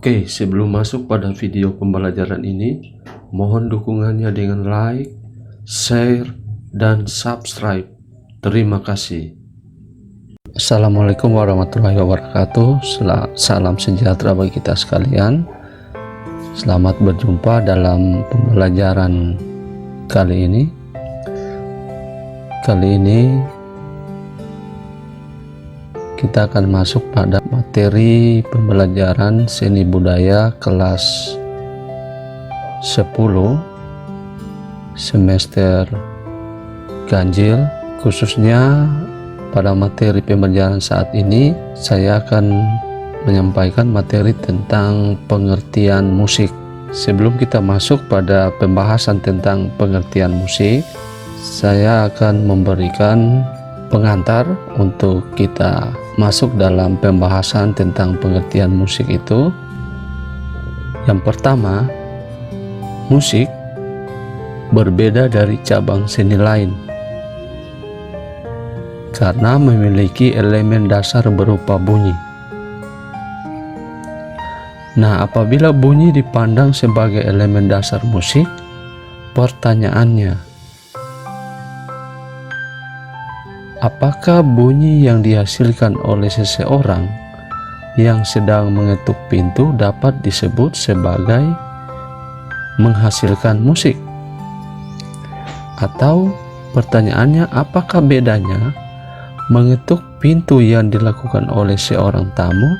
Oke, sebelum masuk pada video pembelajaran ini, mohon dukungannya dengan like, share, dan subscribe. Terima kasih. Assalamualaikum warahmatullahi wabarakatuh. Salam sejahtera bagi kita sekalian. Selamat berjumpa dalam pembelajaran kali ini. Kita akan masuk pada materi pembelajaran seni budaya kelas 10 semester ganjil. Khususnya pada materi pembelajaran saat ini, saya akan menyampaikan materi tentang pengertian musik. Sebelum kita masuk pada pembahasan tentang pengertian musik, saya akan memberikan pengantar untuk kita masuk dalam pembahasan tentang pengertian musik itu. Yang pertama, musik berbeda dari cabang seni lain karena memiliki elemen dasar berupa bunyi. Nah, apabila bunyi dipandang sebagai elemen dasar musik, pertanyaannya, apakah bunyi yang dihasilkan oleh seseorang yang sedang mengetuk pintu dapat disebut sebagai menghasilkan musik? Atau pertanyaannya, apakah bedanya mengetuk pintu yang dilakukan oleh seorang tamu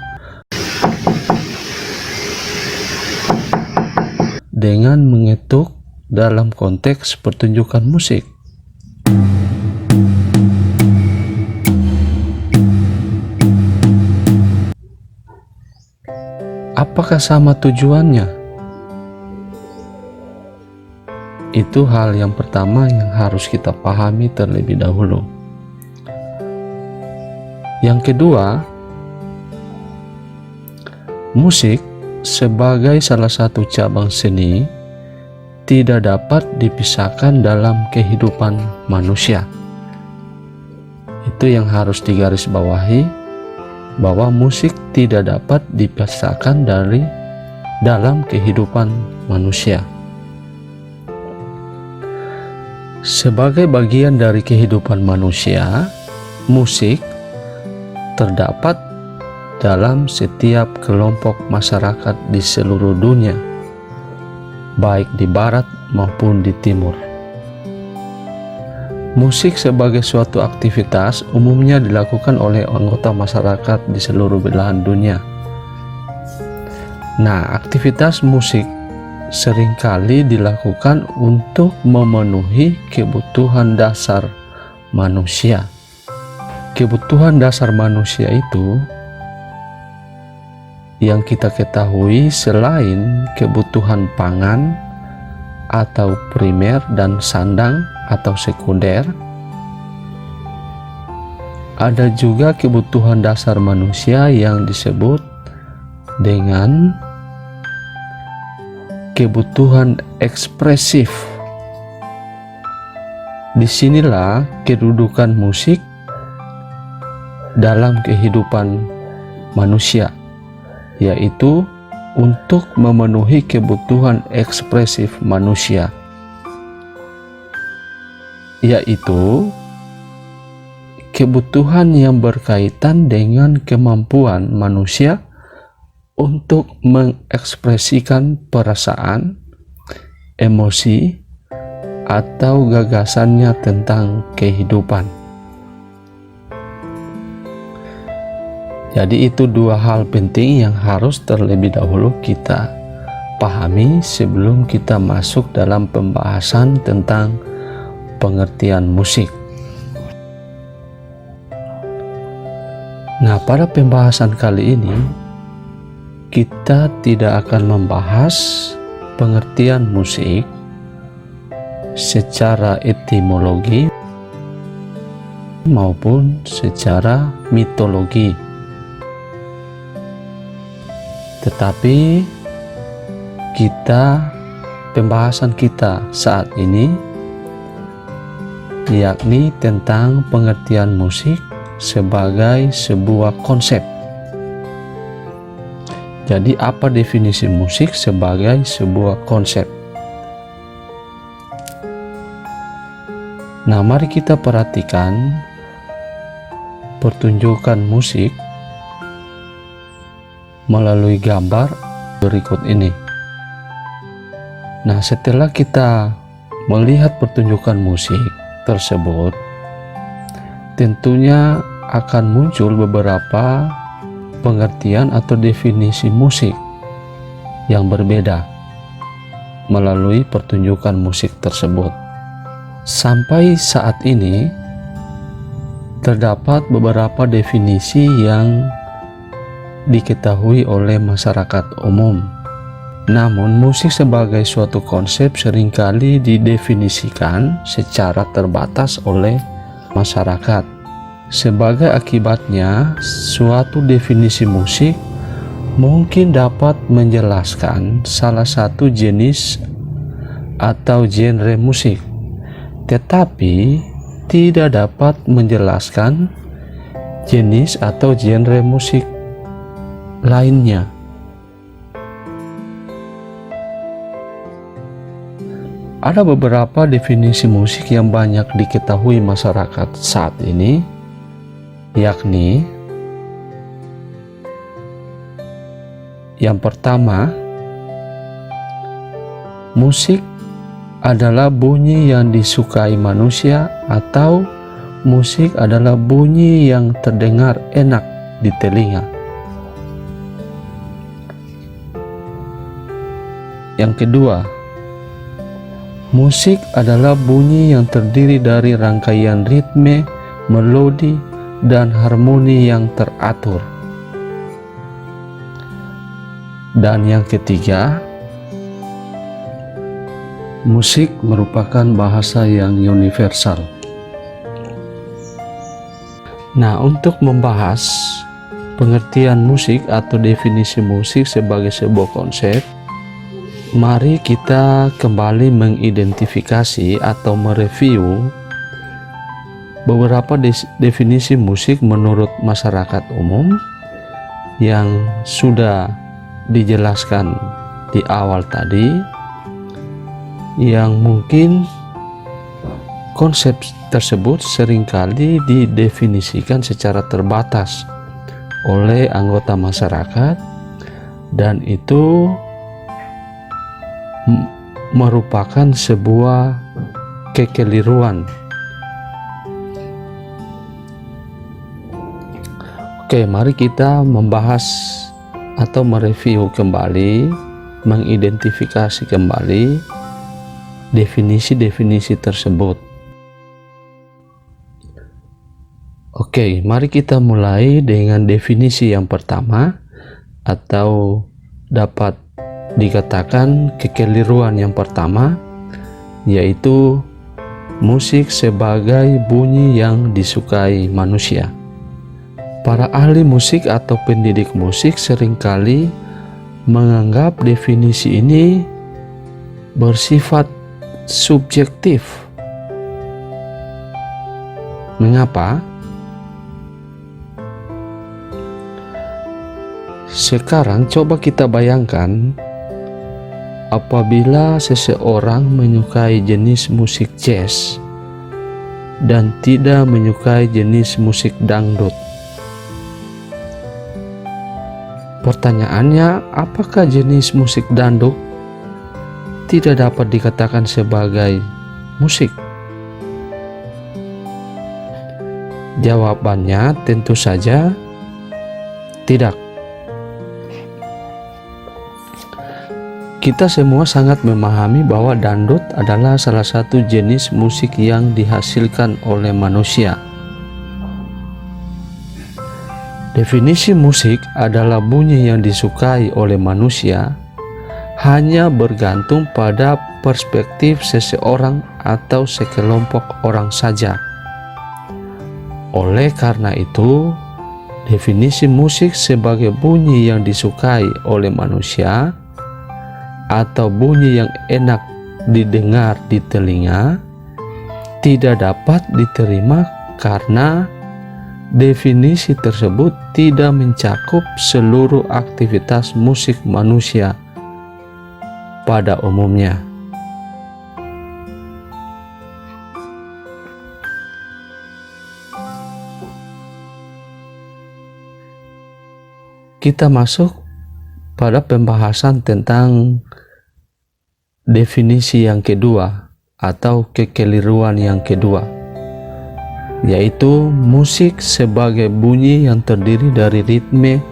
dengan mengetuk dalam konteks pertunjukan musik? Apakah sama tujuannya? Itu hal yang pertama yang harus kita pahami terlebih dahulu. Yang kedua, musik sebagai salah satu cabang seni tidak dapat dipisahkan dalam kehidupan manusia. Itu yang harus digarisbawahi, bahwa musik tidak dapat dipisahkan dalam kehidupan manusia. Sebagai bagian dari kehidupan manusia, musik terdapat dalam setiap kelompok masyarakat di seluruh dunia, baik di barat maupun di timur. Musik sebagai suatu aktivitas umumnya dilakukan oleh anggota masyarakat di seluruh belahan dunia. Nah, aktivitas musik seringkali dilakukan untuk memenuhi kebutuhan dasar manusia. Kebutuhan dasar manusia itu yang kita ketahui, selain kebutuhan pangan atau primer dan sandang atau sekunder, ada juga kebutuhan dasar manusia yang disebut dengan kebutuhan ekspresif. Disinilah kedudukan musik dalam kehidupan manusia, yaitu untuk memenuhi kebutuhan ekspresif manusia, yaitu kebutuhan yang berkaitan dengan kemampuan manusia untuk mengekspresikan perasaan, emosi, atau gagasannya tentang kehidupan. Jadi itu dua hal penting yang harus terlebih dahulu kita pahami sebelum kita masuk dalam pembahasan tentang pengertian musik. Nah, pada pembahasan kali ini kita tidak akan membahas pengertian musik secara etimologi maupun secara mitologi. Tetapi pembahasan kita saat ini yakni tentang pengertian musik sebagai sebuah konsep Jadi apa definisi musik sebagai sebuah konsep? Nah, mari kita perhatikan pertunjukan musik melalui gambar berikut ini. Nah, setelah kita melihat pertunjukan musik tersebut, tentunya akan muncul beberapa pengertian atau definisi musik yang berbeda melalui pertunjukan musik tersebut. Sampai saat ini terdapat beberapa definisi yang diketahui oleh masyarakat umum. Namun, musik sebagai suatu konsep seringkali didefinisikan secara terbatas oleh masyarakat. Sebagai akibatnya, suatu definisi musik mungkin dapat menjelaskan salah satu jenis atau genre musik, tetapi tidak dapat menjelaskan jenis atau genre musik lainnya. Ada beberapa definisi musik yang banyak diketahui masyarakat saat ini, yakni yang pertama, musik adalah bunyi yang disukai manusia atau musik adalah bunyi yang terdengar enak di telinga. Yang kedua, musik adalah bunyi yang terdiri dari rangkaian ritme, melodi, dan harmoni yang teratur. Dan yang ketiga, musik merupakan bahasa yang universal. Nah, untuk membahas pengertian musik atau definisi musik sebagai sebuah konsep, mari kita kembali mengidentifikasi atau mereview beberapa definisi musik menurut masyarakat umum yang sudah dijelaskan di awal tadi, yang mungkin konsep tersebut seringkali didefinisikan secara terbatas oleh anggota masyarakat, dan itu merupakan sebuah kekeliruan. Oke, mari kita membahas atau mereview kembali, mengidentifikasi kembali definisi-definisi tersebut. Oke, mari kita mulai dengan definisi yang pertama, atau dapat dikatakan kekeliruan yang pertama, yaitu musik sebagai bunyi yang disukai manusia. Para ahli musik atau pendidik musik seringkali menganggap definisi ini bersifat subjektif. Mengapa? Sekarang coba kita bayangkan apabila seseorang menyukai jenis musik jazz dan tidak menyukai jenis musik dangdut. Pertanyaannya, apakah jenis musik dangdut tidak dapat dikatakan sebagai musik? Jawabannya tentu saja tidak. Kita semua sangat memahami bahwa dangdut adalah salah satu jenis musik yang dihasilkan oleh manusia. Definisi musik adalah bunyi yang disukai oleh manusia hanya bergantung pada perspektif seseorang atau sekelompok orang saja. Oleh karena itu, definisi musik sebagai bunyi yang disukai oleh manusia atau bunyi yang enak didengar di telinga tidak dapat diterima karena definisi tersebut tidak mencakup seluruh aktivitas musik manusia pada umumnya. Kita masuk pada pembahasan tentang definisi yang kedua atau kekeliruan yang kedua, yaitu musik sebagai bunyi yang terdiri dari ritme,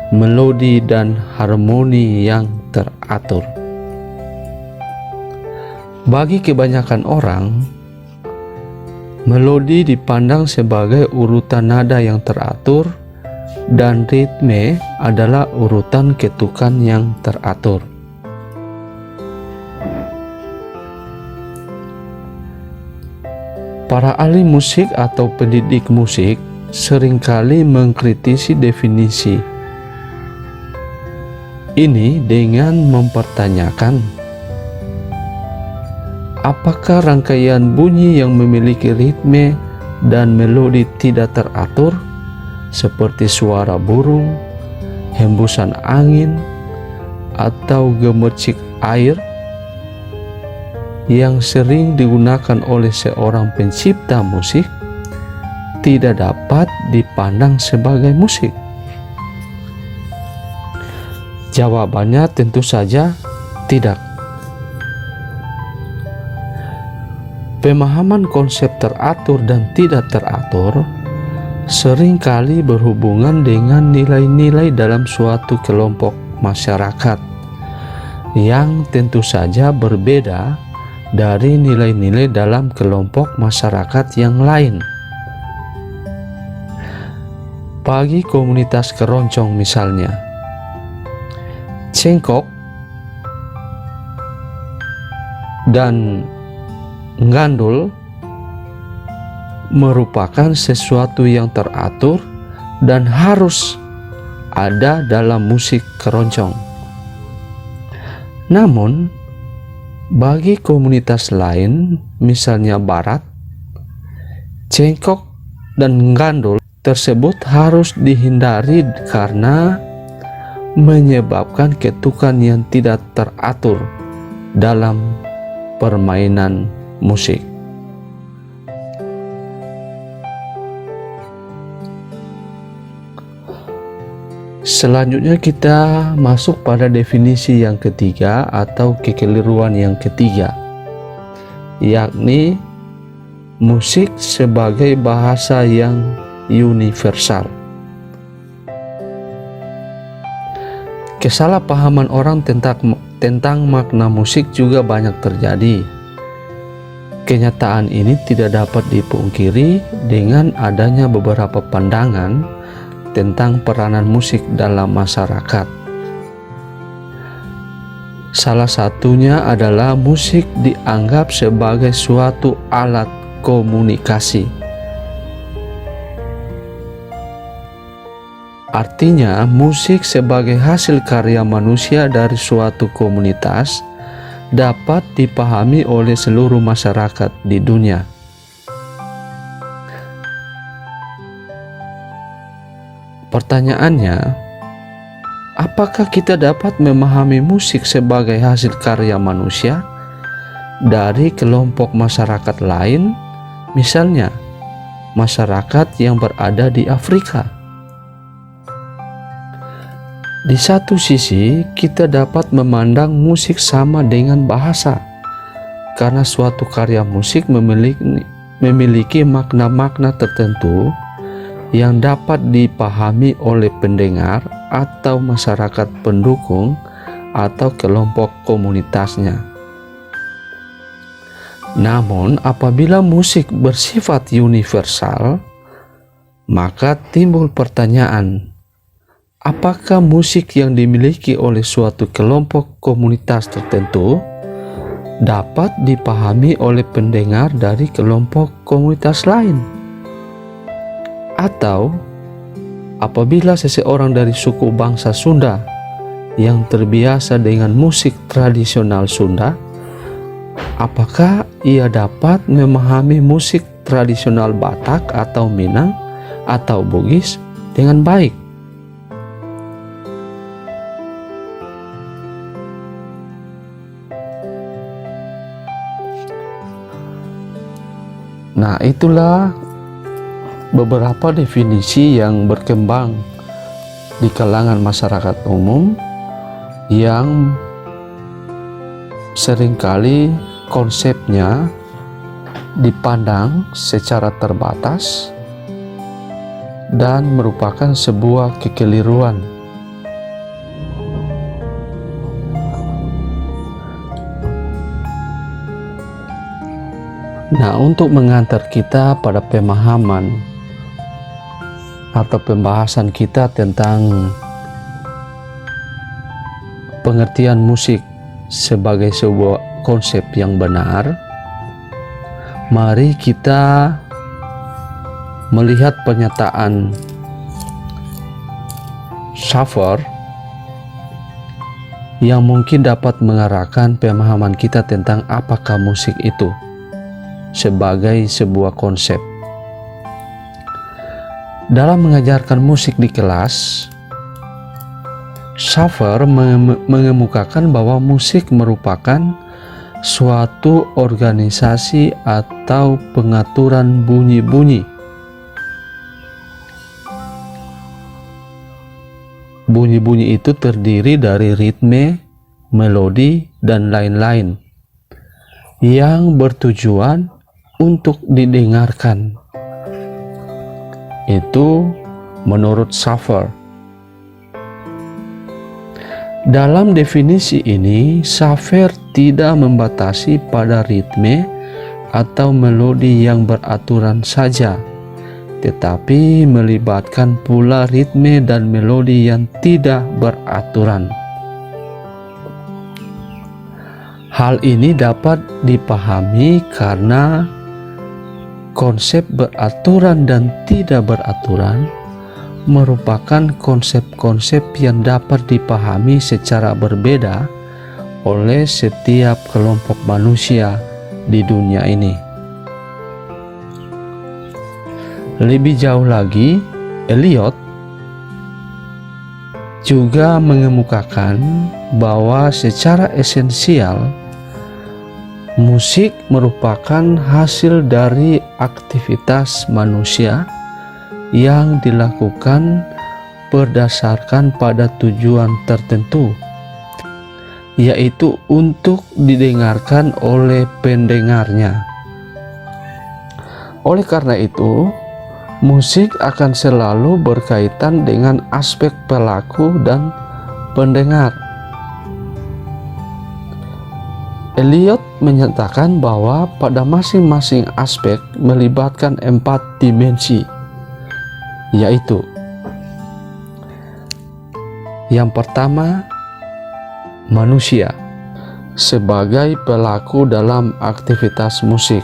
melodi, dan harmoni yang teratur. Bagi kebanyakan orang, melodi dipandang sebagai urutan nada yang teratur dan ritme adalah urutan ketukan yang teratur. Para ahli musik atau pendidik musik seringkali mengkritisi definisi ini dengan mempertanyakan, apakah rangkaian bunyi yang memiliki ritme dan melodi tidak teratur, seperti suara burung, hembusan angin, atau gemercik air yang sering digunakan oleh seorang pencipta musik, tidak dapat dipandang sebagai musik? Jawabannya tentu saja tidak. Pemahaman konsep teratur dan tidak teratur seringkali berhubungan dengan nilai-nilai dalam suatu kelompok masyarakat yang tentu saja berbeda dari nilai-nilai dalam kelompok masyarakat yang lain. Bagi komunitas keroncong misalnya, cengkok dan gandul merupakan sesuatu yang teratur dan harus ada dalam musik keroncong. Namun, bagi komunitas lain, misalnya Barat, cengkok dan gandul tersebut harus dihindari karena menyebabkan ketukan yang tidak teratur dalam permainan musik. Selanjutnya kita masuk pada definisi yang ketiga atau kekeliruan yang ketiga, yakni musik sebagai bahasa yang universal. Kesalahpahaman orang tentang makna musik juga banyak terjadi. Kenyataan ini tidak dapat dipungkiri dengan adanya beberapa pandangan tentang peranan musik dalam masyarakat. Salah satunya adalah musik dianggap sebagai suatu alat komunikasi. Artinya, musik sebagai hasil karya manusia dari suatu komunitas dapat dipahami oleh seluruh masyarakat di dunia. Pertanyaannya, apakah kita dapat memahami musik sebagai hasil karya manusia dari kelompok masyarakat lain, misalnya masyarakat yang berada di Afrika? Di satu sisi, kita dapat memandang musik sama dengan bahasa, karena suatu karya musik memiliki makna-makna tertentu yang dapat dipahami oleh pendengar atau masyarakat pendukung atau kelompok komunitasnya. Namun, apabila musik bersifat universal, maka timbul pertanyaan, apakah musik yang dimiliki oleh suatu kelompok komunitas tertentu dapat dipahami oleh pendengar dari kelompok komunitas lain? Atau apabila seseorang dari suku bangsa Sunda yang terbiasa dengan musik tradisional Sunda, apakah ia dapat memahami musik tradisional Batak atau Minang atau Bugis dengan baik. Nah, itulah beberapa definisi yang berkembang di kalangan masyarakat umum yang seringkali konsepnya dipandang secara terbatas dan merupakan sebuah kekeliruan. Nah, untuk mengantar kita pada pemahaman atau pembahasan kita tentang pengertian musik sebagai sebuah konsep yang benar, mari kita melihat pernyataan Schaffer yang mungkin dapat mengarahkan pemahaman kita tentang apakah musik itu sebagai sebuah konsep. Dalam mengajarkan musik di kelas, Schaffer mengemukakan bahwa musik merupakan suatu organisasi atau pengaturan bunyi-bunyi. Bunyi-bunyi itu terdiri dari ritme, melodi, dan lain-lain yang bertujuan untuk didengarkan. Itu menurut Schaffer. Dalam definisi ini, Schaffer tidak membatasi pada ritme atau melodi yang beraturan saja, tetapi melibatkan pula ritme dan melodi yang tidak beraturan. Hal ini dapat dipahami karena konsep beraturan dan tidak beraturan merupakan konsep-konsep yang dapat dipahami secara berbeda oleh setiap kelompok manusia di dunia ini. Lebih jauh lagi, Eliot juga mengemukakan bahwa secara esensial musik merupakan hasil dari aktivitas manusia yang dilakukan berdasarkan pada tujuan tertentu, yaitu untuk didengarkan oleh pendengarnya. Oleh karena itu, musik akan selalu berkaitan dengan aspek pelaku dan pendengar. Eliot menyatakan bahwa pada masing-masing aspek melibatkan 4 dimensi, yaitu yang pertama, manusia sebagai pelaku dalam aktivitas musik.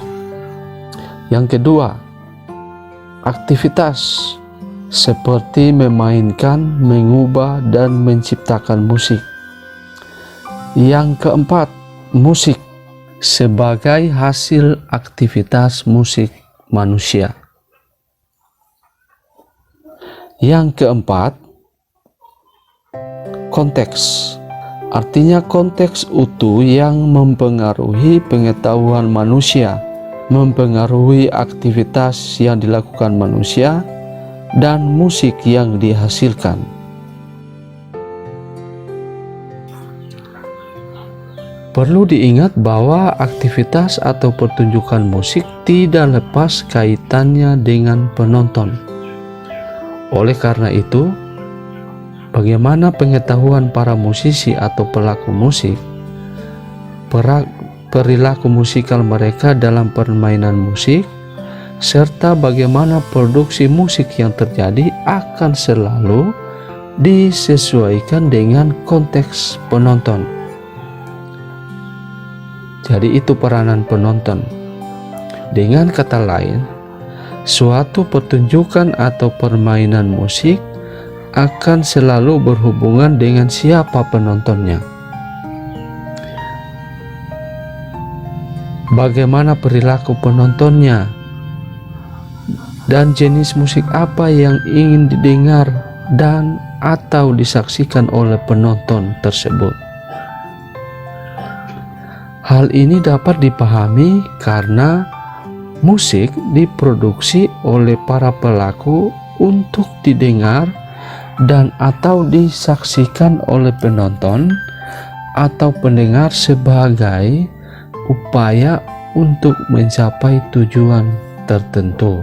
Yang kedua, aktivitas seperti memainkan, mengubah, dan menciptakan musik. Yang keempat, musik sebagai hasil aktivitas musik manusia. Yang keempat, konteks. Artinya konteks utuh yang mempengaruhi pengetahuan manusia, mempengaruhi aktivitas yang dilakukan manusia, dan musik yang dihasilkan. Perlu diingat bahwa aktivitas atau pertunjukan musik tidak lepas kaitannya dengan penonton. Oleh karena itu, bagaimana pengetahuan para musisi atau pelaku musik, perilaku musikal mereka dalam permainan musik, serta bagaimana produksi musik yang terjadi akan selalu disesuaikan dengan konteks penonton. Jadi itu peranan penonton. Dengan kata lain, suatu pertunjukan atau permainan musik akan selalu berhubungan dengan siapa penontonnya. Bagaimana perilaku penontonnya? dan jenis musik apa yang ingin didengar dan atau disaksikan oleh penonton tersebut. Hal ini dapat dipahami karena musik diproduksi oleh para pelaku untuk didengar dan atau disaksikan oleh penonton atau pendengar sebagai upaya untuk mencapai tujuan tertentu.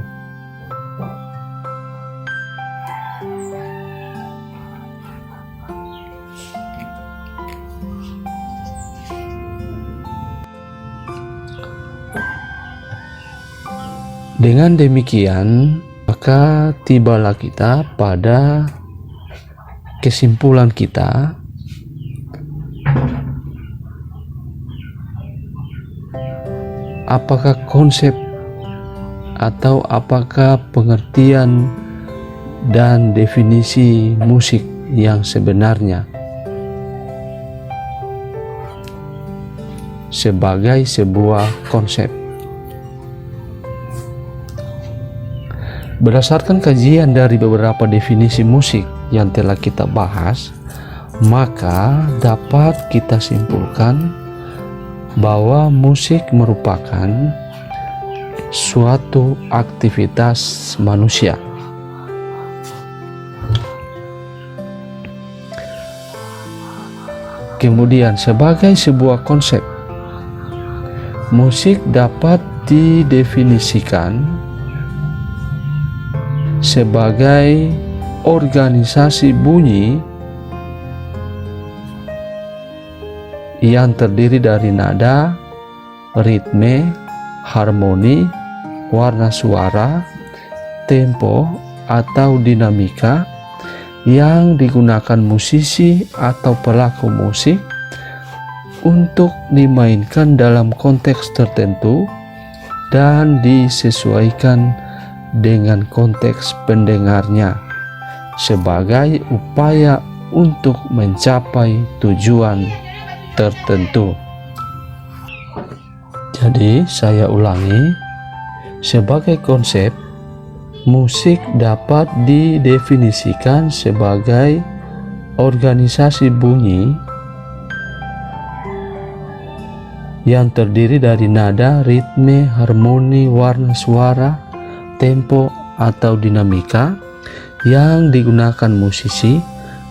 Dengan demikian, maka tibalah kita pada kesimpulan kita apakah konsep atau apakah pengertian dan definisi musik yang sebenarnya sebagai sebuah konsep. Berdasarkan kajian dari beberapa definisi musik yang telah kita bahas, maka dapat kita simpulkan bahwa musik merupakan suatu aktivitas manusia. Kemudian sebagai sebuah konsep, musik dapat didefinisikan sebagai organisasi bunyi yang terdiri dari nada, ritme, harmoni, warna suara, tempo, atau dinamika yang digunakan musisi atau pelaku musik untuk dimainkan dalam konteks tertentu dan disesuaikan dengan konteks pendengarnya sebagai upaya untuk mencapai tujuan tertentu. Jadi saya ulangi, sebagai konsep, musik dapat didefinisikan sebagai organisasi bunyi yang terdiri dari nada, ritme, harmoni, warna suara, tempo, atau dinamika yang digunakan musisi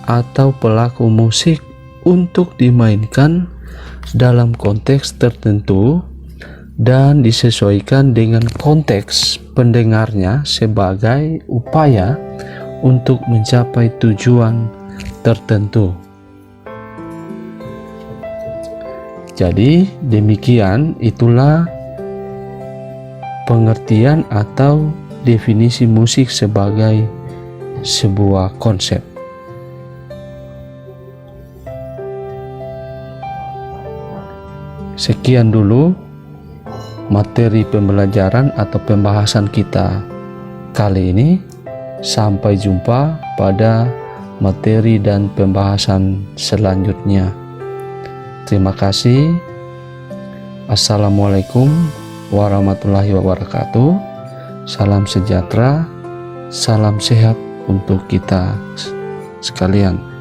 atau pelaku musik untuk dimainkan dalam konteks tertentu dan disesuaikan dengan konteks pendengarnya sebagai upaya untuk mencapai tujuan tertentu. Jadi demikian, itulah pengertian atau definisi musik sebagai sebuah konsep. Sekian dulu materi pembelajaran atau pembahasan kita kali ini. Sampai jumpa pada materi dan pembahasan selanjutnya. Terima kasih. Assalamualaikum warahmatullahi wabarakatuh. Salam sejahtera, salam sehat untuk kita sekalian.